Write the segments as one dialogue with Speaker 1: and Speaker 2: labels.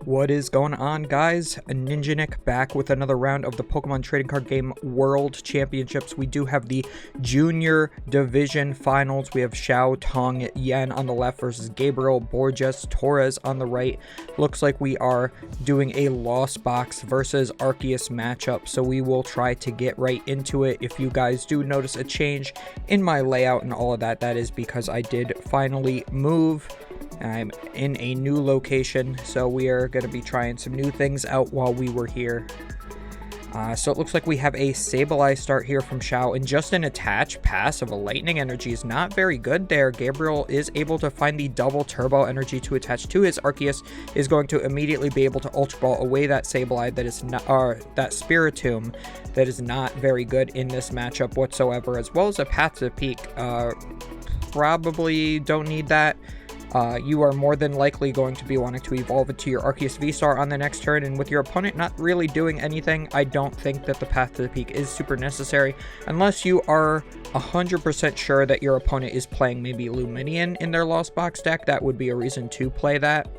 Speaker 1: What is going on, guys? Ninja Nick back with another round of the Pokemon Trading Card Game World Championships. We do have the Junior Division Finals. We have Xiao Tong Yen on the left versus Gabriel Borges Torres on the right. Looks like we are doing a Lost Box versus Arceus matchup, so we will try to get right into it. If you guys do notice a change in my layout and all of that, that is because I did finally move. I'm in a new location, so we are going to be trying some new things out while we were here. So it looks like we have a Sableye start here from Xiao, and just an attach pass of a Lightning Energy is not very good there. Gabriel is able to find the double Turbo Energy to attach to his Arceus, is going to immediately be able to Ultra Ball away that Sableye that is not, that Spiritomb that is not very good in this matchup whatsoever, as well as a Path to Peak. Probably don't need that. You are more than likely going to be wanting to evolve it to your Arceus V-Star on the next turn, and with your opponent not really doing anything, I don't think that the Path to the Peak is super necessary, unless you are 100% sure that your opponent is playing maybe Luminion in their Lost Box deck. That would be a reason to play that.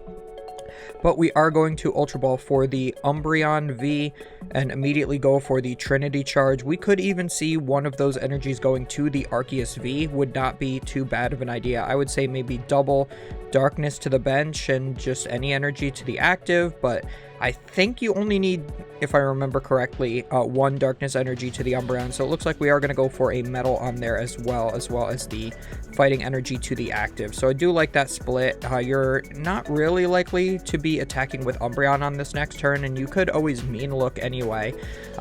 Speaker 1: But we are going to Ultra Ball for the Umbreon V and immediately go for the Trinity Charge. We could even see one of those energies going to the Arceus V. Would not be too bad of an idea. I would say maybe double Darkness to the bench and just any energy to the active, but I think you only need, if I remember correctly, one Darkness energy to the Umbreon, so it looks like we are going to go for a Metal on there as well as the Fighting energy to the active. So I do like that split. You're not really likely to be attacking with Umbreon on this next turn, and you could always Mean Look anyway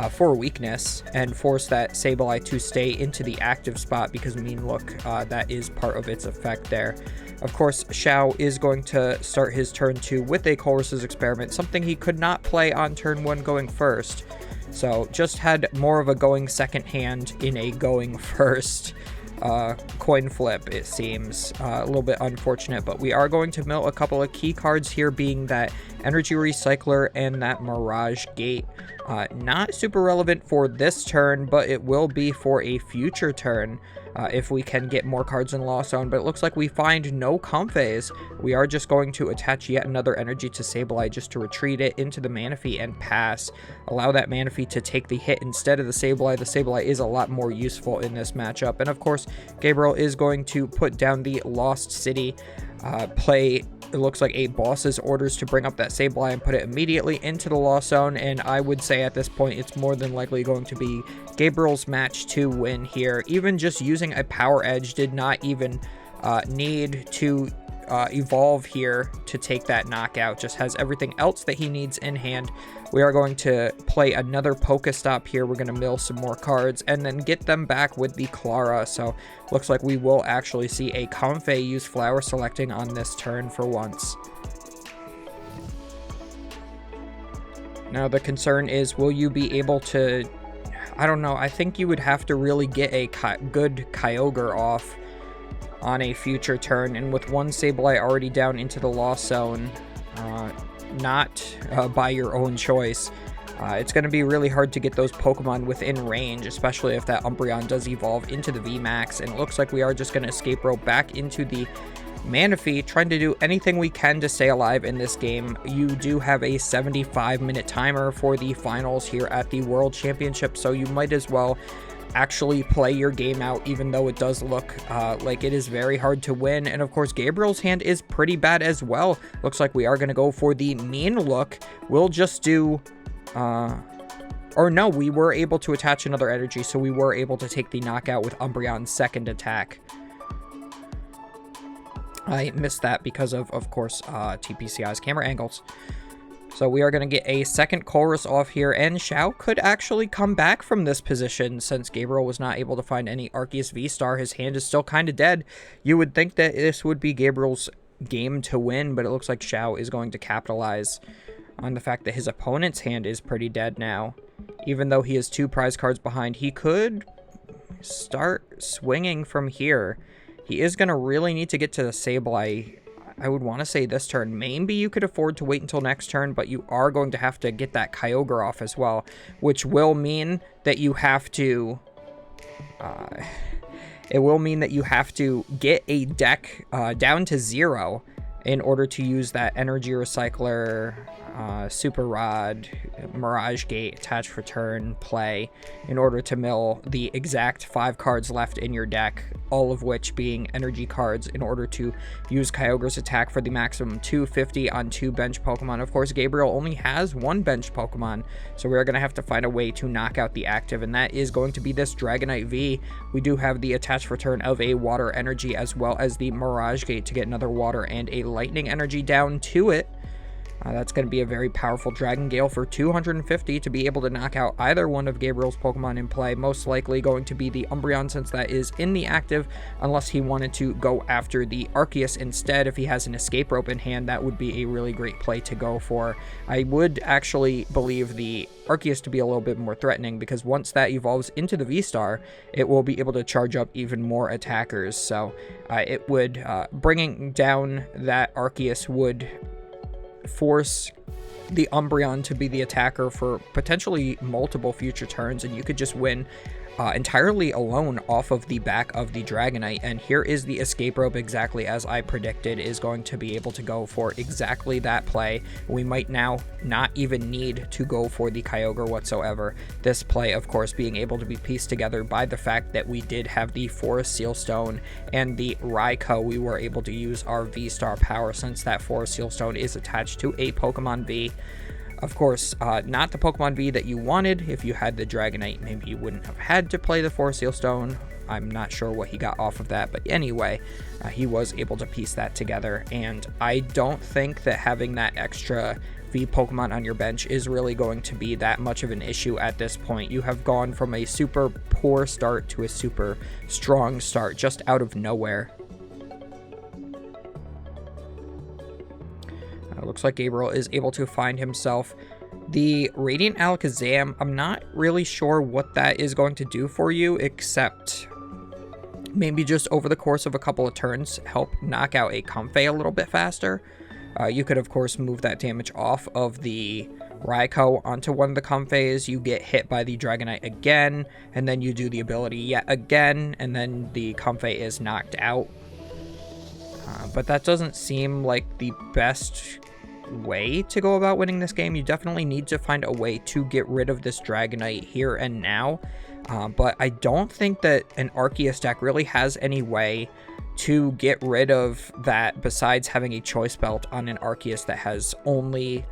Speaker 1: for weakness and force that Sableye to stay into the active spot, because Mean Look, that is part of its effect there. Of course, Xiao is going to start his turn 2 with a Colress's Experiment, something he could not play on turn 1 going first. So just had more of a going second hand in a going first coin flip, it seems. A little bit unfortunate, but we are going to mill a couple of key cards here, being that Energy Recycler and that Mirage Gate. Not super relevant for this turn, but it will be for a future turn if we can get more cards in Lost Zone. But it looks like we find no Comfeys. We are just going to attach yet another energy to Sableye just to retreat it into the Manaphy and pass. Allow that Manaphy to take the hit instead of the Sableye. The Sableye is a lot more useful in this matchup. And of course, Gabriel is going to put down the Lost City, play, it looks like, a Boss's Orders to bring up that Sableye and put it immediately into the Lost Zone, and I would say at this point it's more than likely going to be Gabriel's match to win here. Even just using a Power Edge did not even need to evolve here to take that knockout. Just has everything else that he needs in hand. We are going to play another Pokestop here. We're going to mill some more cards and then get them back with the Clara. So looks like we will actually see a Comfey use Flower Selecting on this turn for once. Now the concern is, will you be able to, I don't know, I think you would have to really get a good Kyogre off on a future turn, and with one Sableye already down into the Lost Zone, not by your own choice, it's going to be really hard to get those Pokemon within range, especially if that Umbreon does evolve into the VMAX, and it looks like we are just going to escape rope back into the Manaphy, trying to do anything we can to stay alive in this game. You do have a 75-minute timer for the finals here at the World Championship, so you might as well actually play your game out, even though it does look like it is very hard to win. And of course, Gabriel's hand is pretty bad as well. Looks like we are going to go for the Mean Look. We'll just do or no, we were able to attach another energy, so we were able to take the knockout with Umbreon's second attack. I missed that because of course, TPCI's camera angles. So we are going to get a second Colress off here, and Xiao could actually come back from this position since Gabriel was not able to find any Arceus V-Star. His hand is still kind of dead. You would think that this would be Gabriel's game to win, but it looks like Xiao is going to capitalize on the fact that his opponent's hand is pretty dead now. Even though he is 2 prize cards behind, he could start swinging from here. He is going to really need to get to the Sableye, I would want to say this turn. Maybe you could afford to wait until next turn, but you are going to have to get that Kyogre off as well, which will mean that you have to it will mean that you have to get a deck down to 0 in order to use that Energy Recycler, Super Rod, Mirage Gate, Attach Return play in order to mill the exact 5 cards left in your deck, all of which being energy cards, in order to use Kyogre's attack for the maximum 250 on 2 bench Pokemon. Of course, Gabriel only has 1 bench Pokemon, so we're going to have to find a way to knock out the active, and that is going to be this Dragonite V. We do have the Attach Return of a Water Energy as well as the Mirage Gate to get another Water and a Lightning Energy down to it. That's going to be a very powerful Dragon Gale for 250 to be able to knock out either one of Gabriel's Pokemon in play. Most likely going to be the Umbreon, since that is in the active, unless he wanted to go after the Arceus instead. If he has an Escape Rope in hand, that would be a really great play to go for. I would actually believe the Arceus to be a little bit more threatening, because once that evolves into the V-Star, it will be able to charge up even more attackers. So it would, bringing down that Arceus would force the Umbreon to be the attacker for potentially multiple future turns, and you could just win entirely alone off of the back of the Dragonite. And here is the Escape Rope, exactly as I predicted, is going to be able to go for exactly that play. We might now not even need to go for the Kyogre whatsoever. This play, of course, being able to be pieced together by the fact that we did have the Forest Seal Stone and the Raikou. We were able to use our V-Star power, since that Forest Seal Stone is attached to a Pokemon V. Of course, not the Pokemon V that you wanted. If you had the Dragonite, maybe you wouldn't have had to play the Forest Seal Stone. I'm not sure what he got off of that, but anyway, he was able to piece that together, and I don't think that having that extra V Pokemon on your bench is really going to be that much of an issue at this point. You have gone from a super poor start to a super strong start just out of nowhere. Looks like Gabriel is able to find himself the Radiant Alakazam. I'm not really sure what that is going to do for you, except maybe just over the course of a couple of turns help knock out a Comfey a little bit faster. You could, of course, move that damage off of the Raikou onto one of the Comfeys. You get hit by the Dragonite again, and then you do the ability yet again, and then the Comfey is knocked out. But that doesn't seem like the best way to go about winning this game. You definitely need to find a way to get rid of this Dragonite here and now. But I don't think that an Arceus deck really has any way to get rid of that besides having a Choice Belt on an Arceus that has only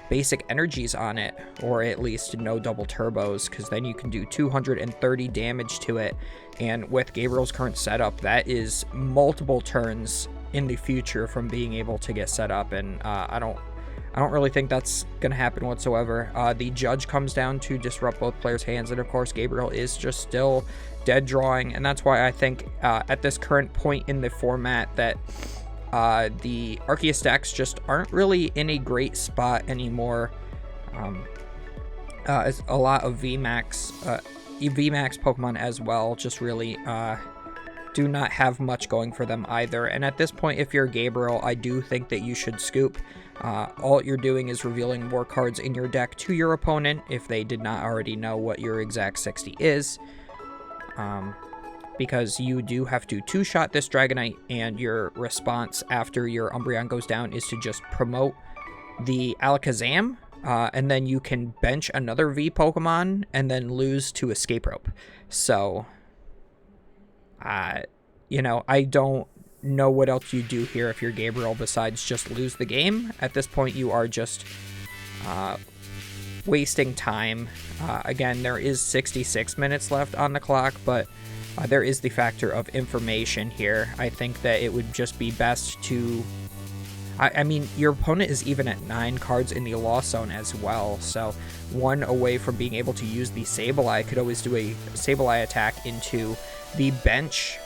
Speaker 1: basic energies on it, or at least no double turbos, because then you can do 230 damage to it. And with Gabriel's current setup, that is multiple turns in the future from being able to get set up, and I don't really think that's gonna happen whatsoever. The Judge comes down to disrupt both players' hands, and of course Gabriel is just still dead drawing, and that's why I think at this current point in the format that the Arceus decks just aren't really in a great spot anymore. As a lot of VMAX Pokemon as well just really do not have much going for them either. And at this point, if you're Gabriel, I do think that you should scoop. All you're doing is revealing more cards in your deck to your opponent if they did not already know what your exact 60 is. Because you do have to two-shot this Dragonite, and your response after your Umbreon goes down is to just promote the Alakazam, and then you can bench another V Pokemon and then lose to Escape Rope. So, you know, I don't know what else you do here if you're Gabriel besides just lose the game. At this point, you are just wasting time. Again, there is 66 minutes left on the clock, but there is the factor of information here. I think that it would just be best to... I mean, your opponent is even at 9 cards in the Lost Zone as well, so one away from being able to use the Sableye could always do a Sableye attack into the bench.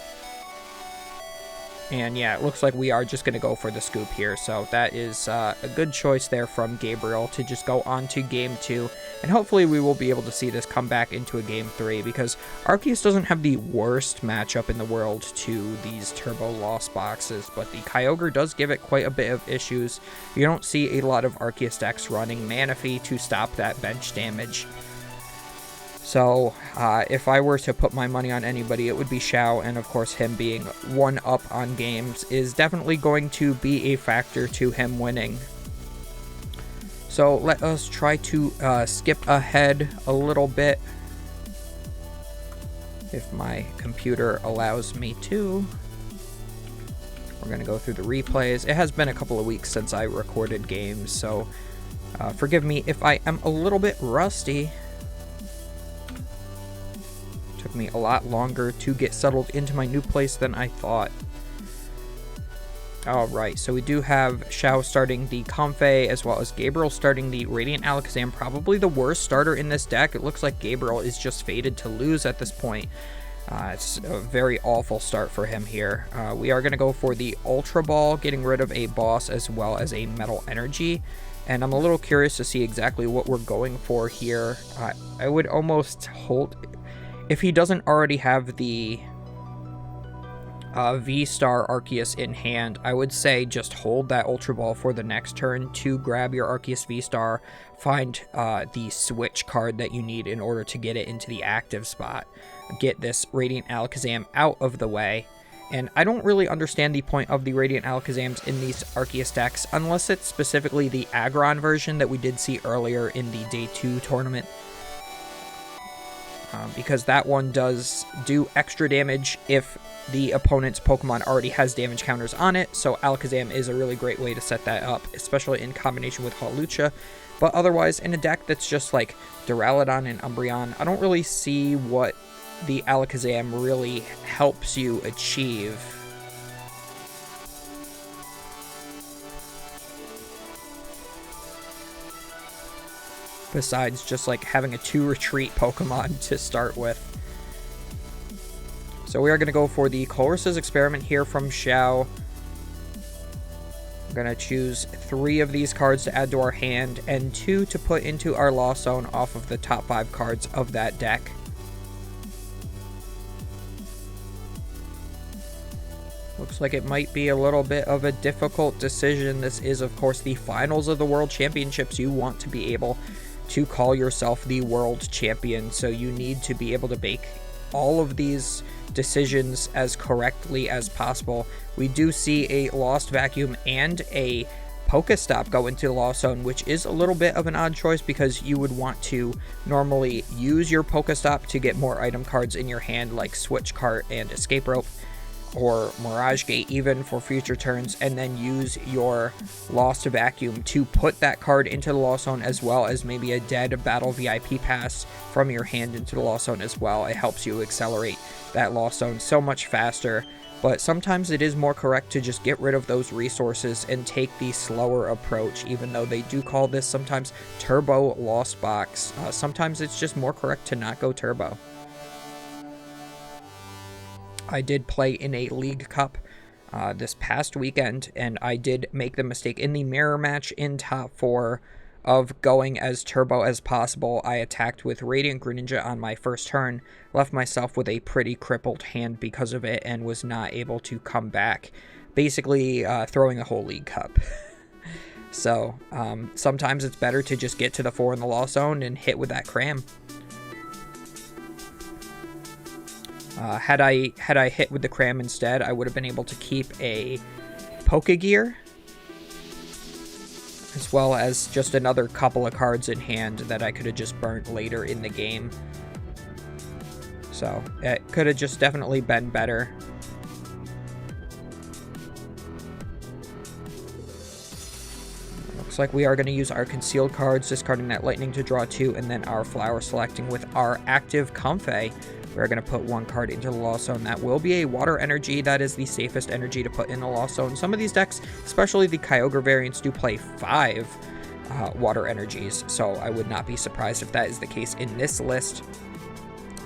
Speaker 1: And yeah, it looks like we are just going to go for the scoop here. So that is a good choice there from Gabriel to just go on to Game 2. And hopefully we will be able to see this come back into a Game 3, because Arceus doesn't have the worst matchup in the world to these Turbo Lost boxes, but the Kyogre does give it quite a bit of issues. You don't see a lot of Arceus decks running Manaphy to stop that bench damage. So if I were to put my money on anybody, it would be Xiao, and of course him being 1-up on games is definitely going to be a factor to him winning. So let us try to skip ahead a little bit, if my computer allows me to. We're going to go through the replays. It has been a couple of weeks since I recorded games, so forgive me if I am a little bit rusty. Took me a lot longer to get settled into my new place than I thought. Alright, so we do have Xiao starting the Comfey, as well as Gabriel starting the Radiant Alakazam. Probably the worst starter in this deck. It looks like Gabriel is just fated to lose at this point. It's a very awful start for him here. We are going to go for the Ultra Ball, getting rid of a boss as well as a Metal Energy. And I'm a little curious to see exactly what we're going for here. I would almost hold... If he doesn't already have the V-Star Arceus in hand, I would say just hold that Ultra Ball for the next turn to grab your Arceus V-Star, find the switch card that you need in order to get it into the active spot. Get this Radiant Alakazam out of the way. And I don't really understand the point of the Radiant Alakazams in these Arceus decks, unless it's specifically the Aggron version that we did see earlier in the Day 2 tournament. Because that one does do extra damage if the opponent's Pokemon already has damage counters on it, so Alakazam is a really great way to set that up, especially in combination with Hawlucha. But otherwise, in a deck that's just like Duraludon and Umbreon, I don't really see what the Alakazam really helps you achieve. Besides just like having a 2 retreat Pokemon to start with. So we are going to go for the Colress's Experiment here from Xiao. We're going to choose 3 of these cards to add to our hand and 2 to put into our Lost Zone off of the top 5 cards of that deck. Looks like it might be a little bit of a difficult decision. This is, of course, the finals of the World Championships. You want to be able to call yourself the world champion, so you need to be able to make all of these decisions as correctly as possible. We do see a Lost Vacuum and a Pokestop go into the Lost Zone, which is a little bit of an odd choice because you would want to normally use your Pokestop to get more item cards in your hand, like Switch Cart and Escape Rope, or Mirage Gate even for future turns, and then use your Lost Vacuum to put that card into the Lost Zone, as well as maybe a dead Battle VIP Pass from your hand into the Lost Zone as well. It helps you accelerate that Lost Zone so much faster, but sometimes it is more correct to just get rid of those resources and take the slower approach, even though they do call this sometimes Turbo Lost Box. Sometimes it's just more correct to not go Turbo. I did play in a League Cup this past weekend, and I did make the mistake in the mirror match in top 4 of going as turbo as possible. I attacked with Radiant Greninja on my first turn, left myself with a pretty crippled hand because of it, and was not able to come back, basically throwing the whole League Cup. So sometimes it's better to just get to the 4 in the Lost Zone and hit with that cram. Had I hit with the cram instead, I would have been able to keep a Pokegear, as well as just another couple of cards in hand that I could have just burnt later in the game. So it could have just definitely been better. Looks like we are going to use our concealed cards, discarding that Lightning to draw 2, and then our Flower selecting with our active Comfey. We're going to put 1 card into the Lost Zone. That will be a Water Energy. That is the safest energy to put in the Lost Zone. Some of these decks, especially the Kyogre variants, do play 5 Water Energies, so I would not be surprised if that is the case in this list.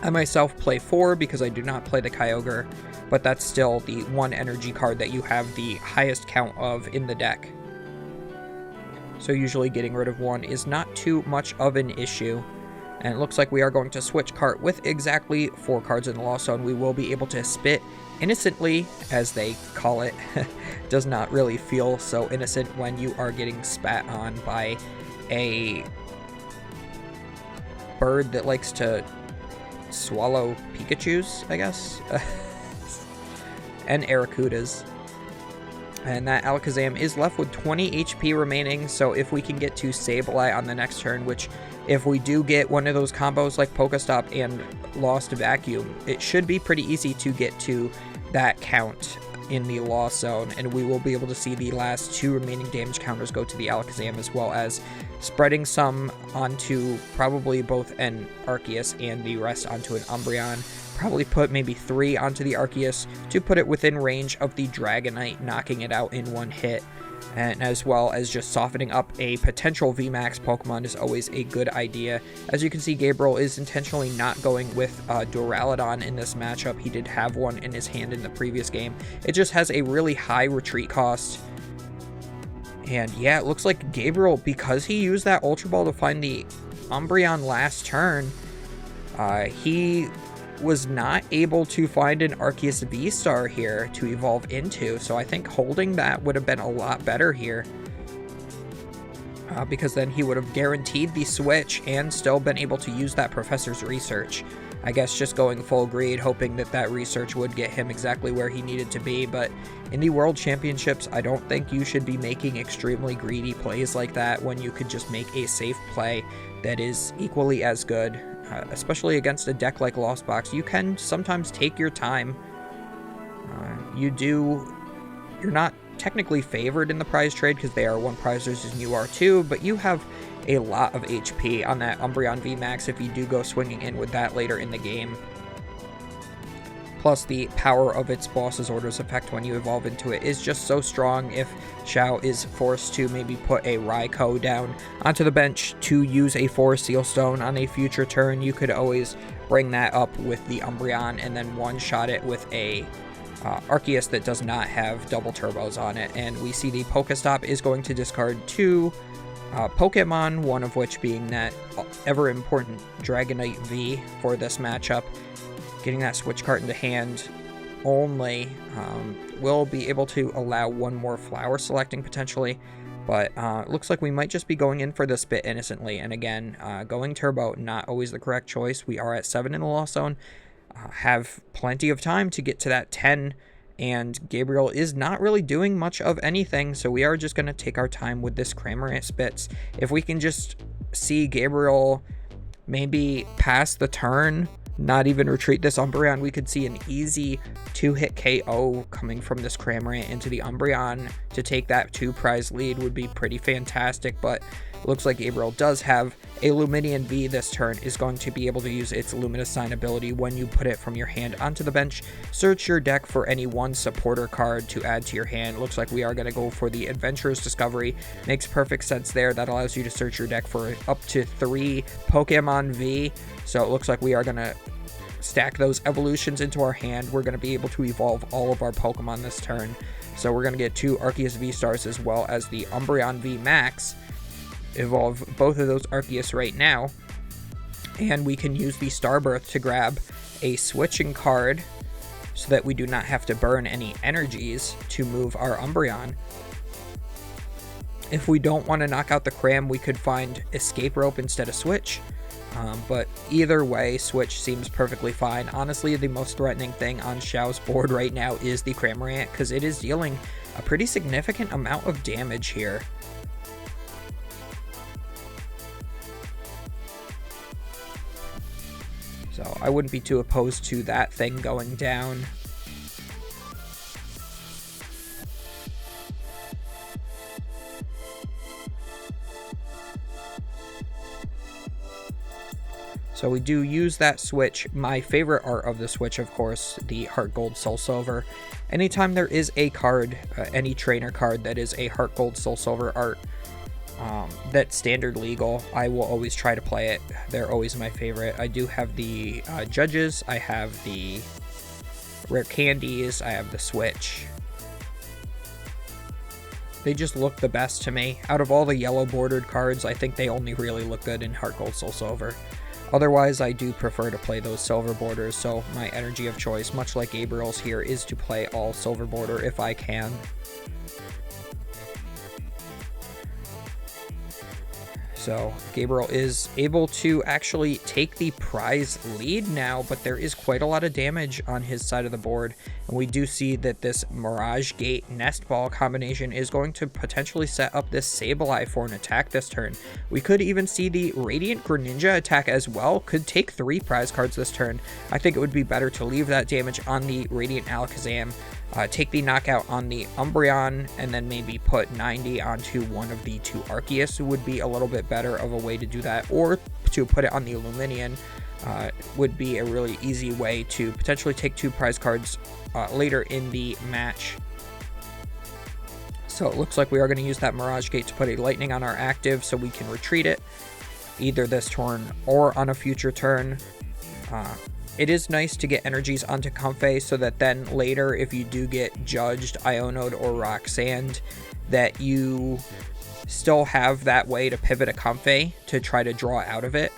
Speaker 1: I myself play 4 because I do not play the Kyogre, but that's still the 1 energy card that you have the highest count of in the deck. So usually getting rid of 1 is not too much of an issue. And it looks like we are going to switch cart with exactly 4 cards in the Lost Zone. We will be able to spit innocently, as they call it. Does not really feel so innocent when you are getting spat on by a bird that likes to swallow Pikachus, I guess, and Arracudas. And that Alakazam is left with 20 HP remaining, so if we can get to Sableye on the next turn, which if we do get one of those combos like Pokestop and Lost Vacuum, it should be pretty easy to get to that count in the loss zone, and we will be able to see the last 2 remaining damage counters go to the Alakazam, as well as spreading some onto probably both an Arceus and the rest onto an Umbreon. Probably put maybe 3 onto the Arceus to put it within range of the Dragonite, knocking it out in one hit. And as well as just softening up a potential VMAX Pokemon is always a good idea. As you can see, Gabriel is intentionally not going with Duraludon in this matchup. He did have one in his hand in the previous game. It just has a really high retreat cost. And yeah, it looks like Gabriel, because he used that Ultra Ball to find the Umbreon last turn, he was not able to find an Arceus V-Star here to evolve into, so I think holding that would have been a lot better here, because then he would have guaranteed the switch and still been able to use that Professor's Research. I guess just going full greed, hoping that that research would get him exactly where he needed to be, but in the World Championships, I don't think you should be making extremely greedy plays like that when you could just make a safe play that is equally as good. Especially against a deck like Lost Box, you can sometimes take your time. You're not technically favored in the prize trade because they are 1 prizers and you are 2, but you have a lot of HP on that Umbreon VMAX if you do go swinging in with that later in the game. Plus, the power of its boss's orders effect when you evolve into it is just so strong. If Xiao is forced to maybe put a Raikou down onto the bench to use a Forest Seal Stone on a future turn, you could always bring that up with the Umbreon and then one-shot it with a Arceus that does not have double turbos on it. And we see the Pokestop is going to discard 2 Pokemon, one of which being that ever-important Dragonite V for this matchup. Getting that switch card into hand only will be able to allow 1 more flower selecting potentially, but it looks like we might just be going in for this bit innocently. And again, going turbo, not always the correct choice. We are at 7 in the loss zone, have plenty of time to get to that 10, and Gabriel is not really doing much of anything, so we are just going to take our time with this Cramorant Spitz. If we can just see Gabriel maybe pass the turn, not even retreat this Umbreon, we could see an easy 2-hit KO coming from this Cramorant into the Umbreon to take that 2-prize lead would be pretty fantastic, but it looks like Gabriel does have a Lumineon V this turn, is going to be able to use its Luminous Sign ability when you put it from your hand onto the bench. Search your deck for any 1 supporter card to add to your hand. Looks like we are going to go for the Adventurer's Discovery. Makes perfect sense there. That allows you to search your deck for up to 3 Pokemon V. So it looks like we are going to stack those evolutions into our hand. We're going to be able to evolve all of our Pokemon this turn. So we're going to get 2 Arceus V-Stars as well as the Umbreon V-Max. Evolve both of those Arceus right now. And we can use the Starbirth to grab a switching card so that we do not have to burn any energies to move our Umbreon. If we don't want to knock out the Cram, we could find Escape Rope instead of Switch. But either way, Switch seems perfectly fine. Honestly, the most threatening thing on Xiao's board right now is the Cramorant, because it is dealing a pretty significant amount of damage here. So I wouldn't be too opposed to that thing going down. So we do use that switch. My favorite art of the switch, of course, the Heart Gold Soul Silver. Anytime there is a card, any trainer card that is a Heart Gold Soul Silver art, that's standard legal, I will always try to play it. They're always my favorite. I do have the Judges, I have the Rare Candies, I have the Switch. They just look the best to me. Out of all the yellow bordered cards, I think they only really look good in Heart Gold Soul Silver. Otherwise, I do prefer to play those silver borders, so my energy of choice, much like Gabriel's here, is to play all silver border if I can. So Gabriel is able to actually take the prize lead now, but there is quite a lot of damage on his side of the board. And we do see that this Mirage Gate Nest Ball combination is going to potentially set up this Sableye for an attack this turn. We could even see the Radiant Greninja attack as well. Could take 3 prize cards this turn. I think it would be better to leave that damage on the Radiant Alakazam. Take the knockout on the Umbreon, and then maybe put 90 onto one of the 2 Arceus would be a little bit better of a way to do that, or to put it on the Illuminion would be a really easy way to potentially take 2 prize cards later in the match. So it looks like we are going to use that Mirage Gate to put a Lightning on our active so we can retreat it either this turn or on a future turn. It is nice to get energies onto Comfey so that then later, if you do get judged, Ionode, or Rock Sand, that you still have that way to pivot a Comfey to try to draw out of it.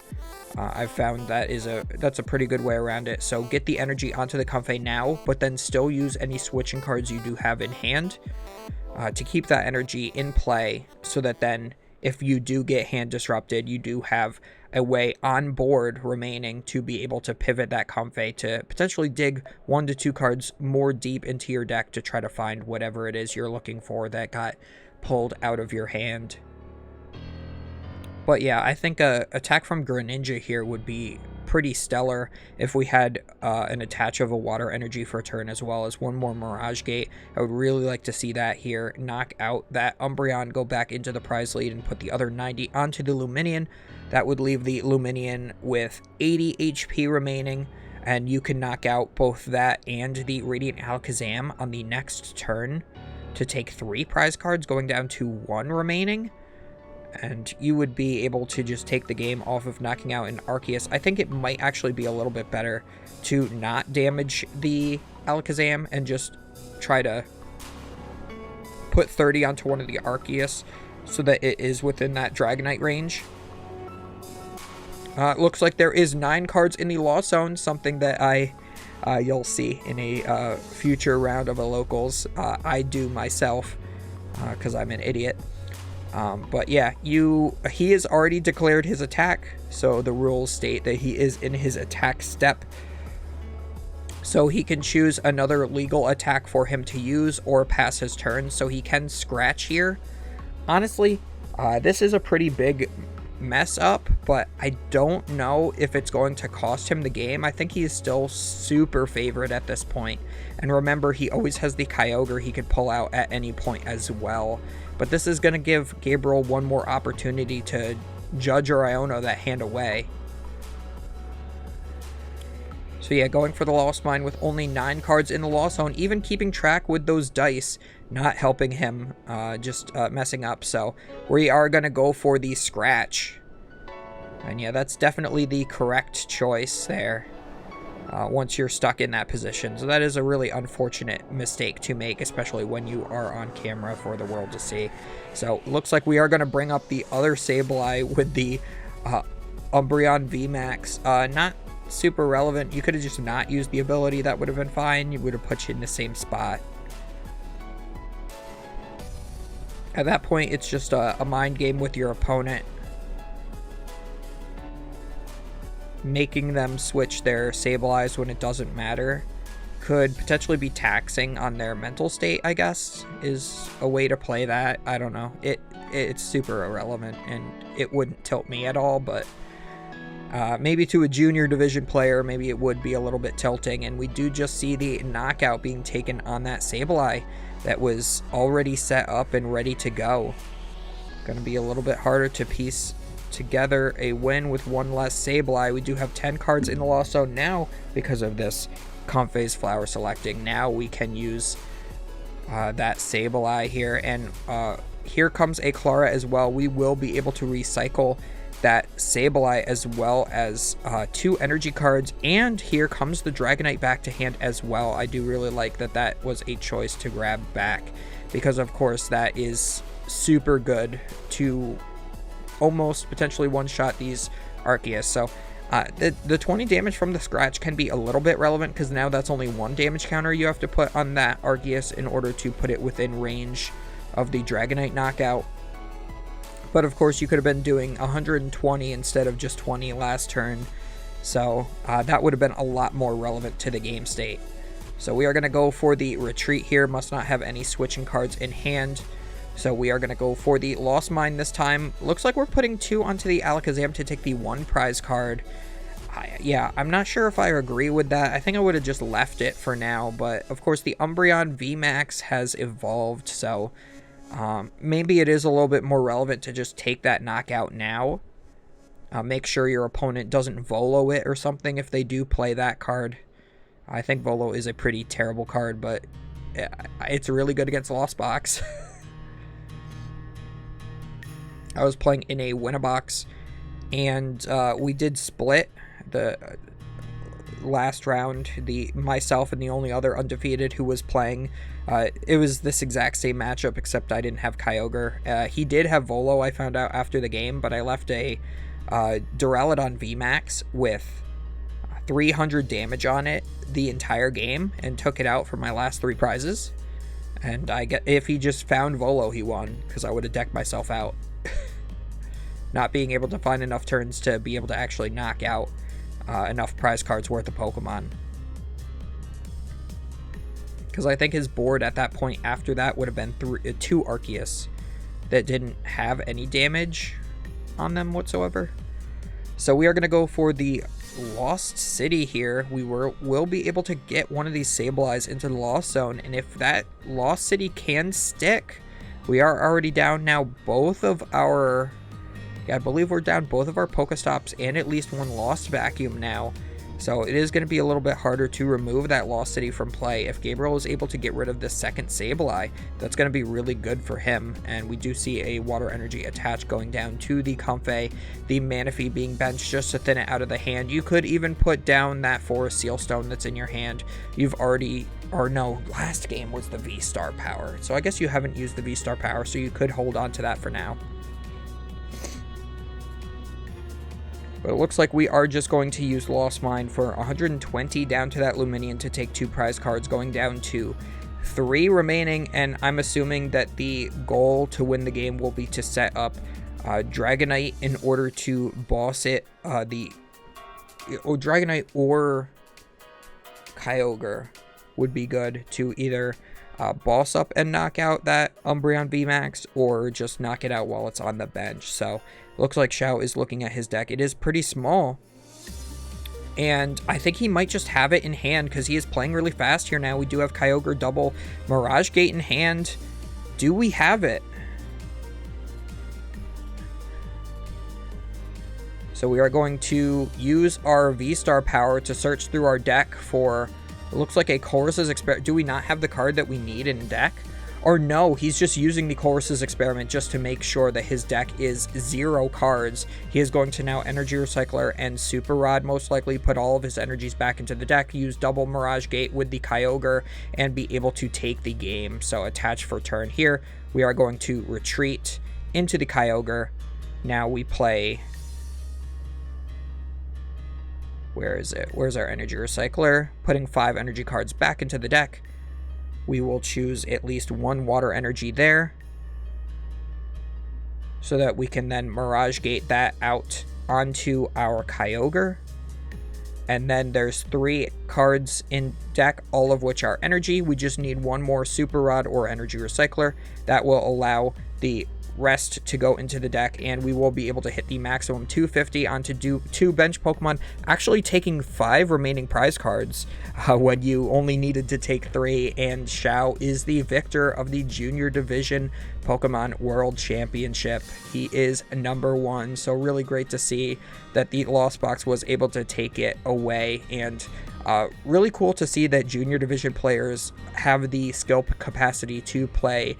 Speaker 1: I've found that's a pretty good way around it. So get the energy onto the Comfey now, but then still use any switching cards you do have in hand to keep that energy in play, so that then if you do get hand disrupted, you do have a way on board remaining to be able to pivot that Comfey to potentially dig 1 to 2 cards more deep into your deck to try to find whatever it is you're looking for that got pulled out of your hand. But yeah, I think a attack from Greninja here would be pretty stellar if we had an attach of a water energy for a turn, as well as one more Mirage Gate. I would really like to see that here. Knock out that Umbreon, go back into the prize lead, and put the other 90 onto the Luminion. That would leave the Luminion with 80 HP remaining, and you can knock out both that and the Radiant Alakazam on the next turn to take 3 prize cards, going down to 1 remaining. And you would be able to just take the game off of knocking out an Arceus. I think it might actually be a little bit better to not damage the Alakazam and just try to put 30 onto one of the Arceus so that it is within that Dragonite range. It looks like there is 9 cards in the Lost Zone, something that you'll see in a future round of a locals. I do myself because I'm an idiot. But yeah, he has already declared his attack, so the rules state that he is in his attack step. So he can choose another legal attack for him to use or pass his turn, so he can scratch here. Honestly, this is a pretty big mess up, but I don't know if it's going to cost him the game. I think he is still super favored at this point. And remember, he always has the Kyogre he could pull out at any point as well. But this is going to give Gabriel one more opportunity to judge or Iono that hand away. So yeah, going for the Lost Mine with only 9 cards in the Lost Zone, even keeping track with those dice, not helping him, just messing up. So we are going to go for the Scratch. And yeah, that's definitely the correct choice there. Once you're stuck in that position. So that is a really unfortunate mistake to make, especially when you are on camera for the world to see. So looks like we are going to bring up the other Sableye with the Umbreon VMAX. Not super relevant. You could have just not used the ability. That would have been fine. You would have put you in the same spot. At that point, it's just a mind game with your opponent, making them switch their Sableyes when it doesn't matter. Could potentially be taxing on their mental state, I guess, is a way to play that. I don't know. It's super irrelevant, and it wouldn't tilt me at all, but maybe to a junior division player, maybe it would be a little bit tilting. And we do just see the knockout being taken on that Sableye that was already set up and ready to go. Gonna be a little bit harder to piece together a win with one less Sableye. We do have 10 cards in the Lost Zone now because of this Comfey's Flower selecting. Now we can use that Sableye here, and here comes a Clara as well. We will be able to recycle that Sableye as well as 2 energy cards, and here comes the Dragonite back to hand as well. I do really like that that was a choice to grab back, because of course that is super good to almost potentially one-shot these Arceus. So the 20 damage from the Scratch can be a little bit relevant, because now that's only 1 damage counter you have to put on that Arceus in order to put it within range of the Dragonite knockout. But of course, you could have been doing 120 instead of just 20 last turn. So that would have been a lot more relevant to the game state. So we are going to go for the retreat here. Must not have any switching cards in hand. So we are going to go for the Lost Mine this time. Looks like we're putting 2 onto the Alakazam to take the 1 prize card. Yeah, I'm not sure if I agree with that. I think I would have just left it for now. But of course, the Umbreon VMAX has evolved. So maybe it is a little bit more relevant to just take that knockout now. Make sure your opponent doesn't Volo it or something if they do play that card. I think Volo is a pretty terrible card, but it's really good against Lost Box. I was playing in a Winnabox, and we did split the last round. Myself and the only other undefeated who was playing, it was this exact same matchup, except I didn't have Kyogre. He did have Volo, I found out after the game, but I left a Duraludon VMAX with 300 damage on it the entire game and took it out for my last 3 prizes. And if he just found Volo, he won, because I would have decked myself out. Not being able to find enough turns to be able to actually knock out enough prize cards worth of Pokemon. Because I think his board at that point after that would have been 2 Arceus that didn't have any damage on them whatsoever. So we are going to go for the Lost City here. We will be able to get one of these Sableyes into the Lost Zone, and if that Lost City can stick, we are already down now both of our... I believe we're down both of our Pokestops and at least 1 Lost Vacuum now. So it is going to be a little bit harder to remove that Lost City from play. If Gabriel is able to get rid of the second Sableye, that's going to be really good for him. And we do see a Water Energy attached going down to the Comfey, the Manaphy being benched just to thin it out of the hand. You could even put down that Forest Sealstone that's in your hand. You've already... or no, last game was the V-Star power. So I guess you haven't used the V-Star power, so you could hold on to that for now. But it looks like we are just going to use Lost Mine for 120 down to that Luminion to take 2 prize cards, going down to 3 remaining. And I'm assuming that the goal to win the game will be to set up Dragonite in order to boss it. Dragonite or Kyogre would be good to either boss up and knock out that Umbreon VMAX or just knock it out while it's on the bench. So looks like Xiao is looking at his deck. It is pretty small, and I think he might just have it in hand because he is playing really fast here now. We do have Kyogre double Mirage Gate in hand. Do we have it? So we are going to use our V-Star power to search through our deck for... it looks like a Chorus's Experiment. Do we not have the card that we need in deck? Or no, he's just using the Chorus's Experiment just to make sure that his deck is 0 cards. He is going to now Energy Recycler and Super Rod, most likely put all of his energies back into the deck, use double Mirage Gate with the Kyogre, and be able to take the game. So attach for turn here. We are going to retreat into the Kyogre. Now we play... where is it? Where's our Energy Recycler? Putting 5 energy cards back into the deck. We will choose at least 1 Water Energy there, so that we can then Mirage Gate that out onto our Kyogre. And then there's 3 cards in deck, all of which are energy. We just need 1 more Super Rod or Energy Recycler. That will allow the rest to go into the deck, and we will be able to hit the maximum 250 onto 2 bench Pokemon, actually taking 5 remaining prize cards when you only needed to take 3. And Xiao is the victor of the Junior Division Pokemon World Championship. He is number 1, so really great to see that the Lost Box was able to take it away. And really cool to see that Junior Division players have the skill capacity to play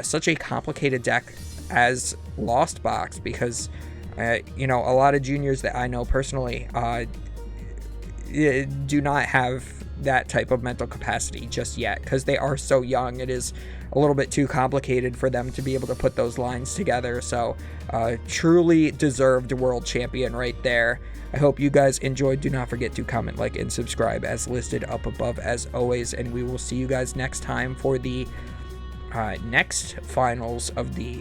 Speaker 1: such a complicated deck as Lost Box, because you know, a lot of juniors that I know personally do not have that type of mental capacity just yet, because they are so young. It is a little bit too complicated for them to be able to put those lines together. So truly deserved world champion right there. I hope you guys enjoyed. Do not forget to comment, like, and subscribe as listed up above as always, and we will see you guys next time for the next finals of the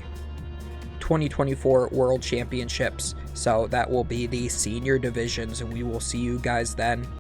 Speaker 1: 2024 World Championships. So that will be the senior divisions, and we will see you guys then.